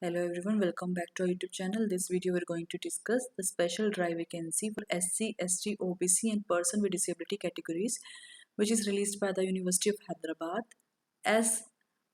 Hello everyone, welcome back to our YouTube channel. This video we're going to discuss the special drive vacancy for SC, ST, OBC and person with disability categories, which is released by the University of Hyderabad. As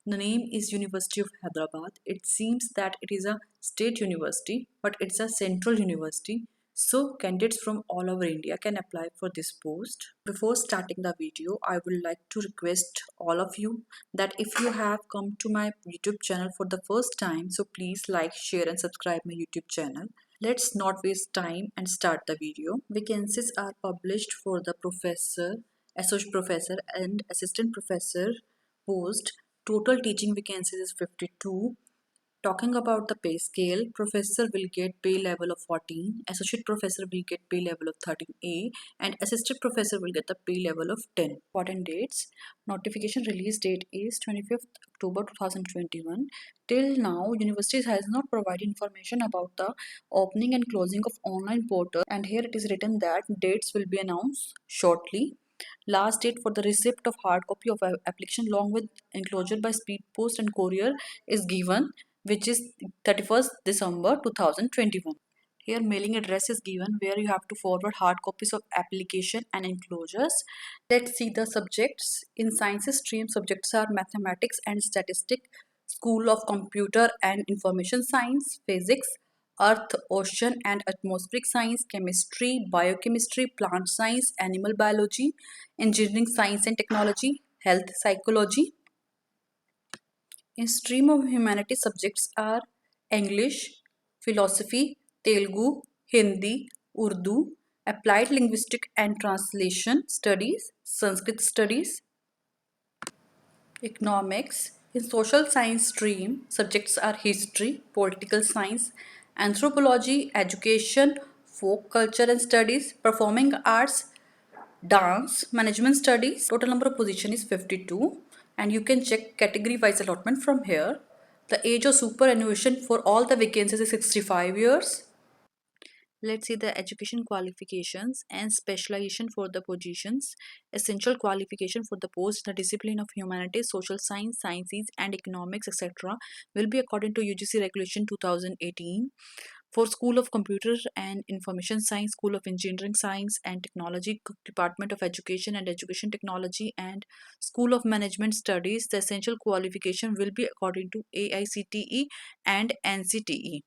the name is University of Hyderabad, it seems that it is a state university, but it's a central university. So candidates from all over India can apply for this post. Before starting the video, I would like to request all of you that if you have come to my YouTube channel for the first time, so please like, share and subscribe my YouTube channel. Let's not waste time and start the video. Vacancies are published for the professor, associate professor and assistant professor post. Total teaching vacancies is 52. Talking about the pay scale, professor will get pay level of 14, associate professor will get pay level of 13A, and assistant professor will get the pay level of 10. Important dates. Notification release date is 25th October 2021. Till now, university has not provided information about the opening and closing of online portal, and here it is written that dates will be announced shortly. Last date for the receipt of hard copy of application along with enclosure by speed post and courier is given, which is 31st December 2021. Here mailing address is given where you have to forward hard copies of application and enclosures. Let's see the subjects. In sciences stream, subjects are mathematics and statistics, School of Computer and Information Science, Physics, Earth, Ocean and Atmospheric Science, Chemistry, Biochemistry, Plant Science, Animal Biology, Engineering Science and Technology, Health Psychology. In stream of humanities subjects are English, Philosophy, Telugu, Hindi, Urdu, Applied Linguistic and Translation Studies, Sanskrit Studies, Economics. In social science stream, subjects are history, political science, anthropology, education, folk culture and studies, performing arts, dance, management studies. Total number of position is 52 and you can check category wise allotment from here. The age of superannuation for all the vacancies is 65 years. Let's see the education qualifications and specialization for the positions. Essential qualification for the post, the discipline of humanities, social science, sciences and economics, etc. will be according to UGC regulation 2018. For School of Computer and Information Science, School of Engineering Science and Technology, Department of Education and Education Technology and School of Management Studies, the essential qualification will be according to AICTE and NCTE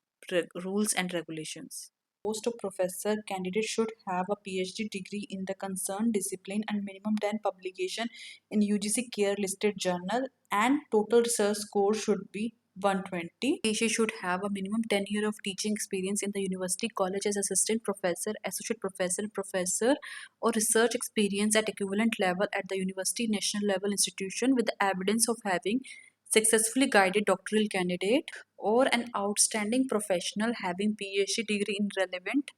rules and regulations. Post of professor, candidate should have a PhD degree in the concerned discipline and minimum 10 publication in UGC care listed journal, and total research score should be 120. She should have a minimum 10 year of teaching experience in the university college as assistant professor, associate professor, professor or research experience at equivalent level at the university national level institution with the evidence of having successfully guided doctoral candidate or an outstanding professional having PhD degree in relevant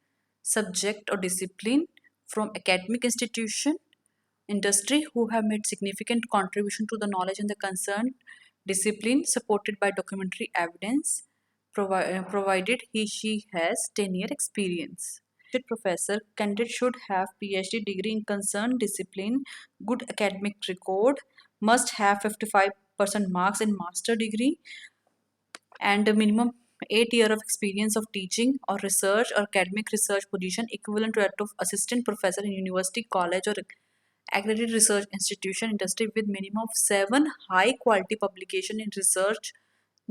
subject or discipline from academic institution, industry who have made significant contribution to the knowledge in the concerned discipline supported by documentary evidence provided she has 10-year experience. Professor candidate should have PhD degree in concerned discipline, good academic record, must have 55% marks in master degree and a minimum 8 year of experience of teaching or research or academic research position equivalent to that of assistant professor in university, college or accredited research institution industry with minimum of 7 high quality publication in research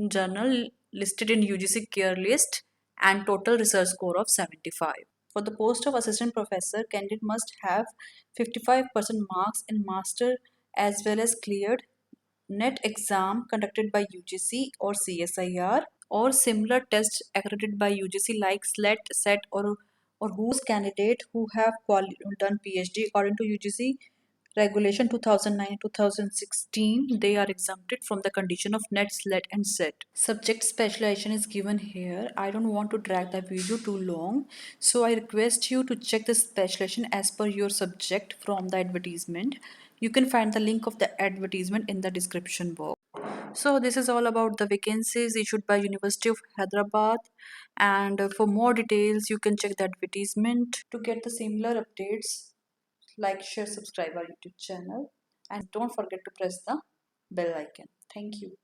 journal listed in UGC care list and total research score of 75. For the post of assistant professor, candidate must have 55% marks in master as well as cleared NET exam conducted by UGC or CSIR or similar tests accredited by UGC like SLET, SET or whose candidate who have done PhD according to UGC Regulation 2009-2016, they are exempted from the condition of NET, SLET and SET. Subject specialization is given here. I don't want to drag the video too long, so I request you to check the specialization as per your subject from the advertisement. You can find the link of the advertisement in the description box. So this is all about the vacancies issued by University of Hyderabad, and for more details you can check the advertisement. To get the similar updates, like, share, subscribe our YouTube channel and don't forget to press the bell icon. Thank you.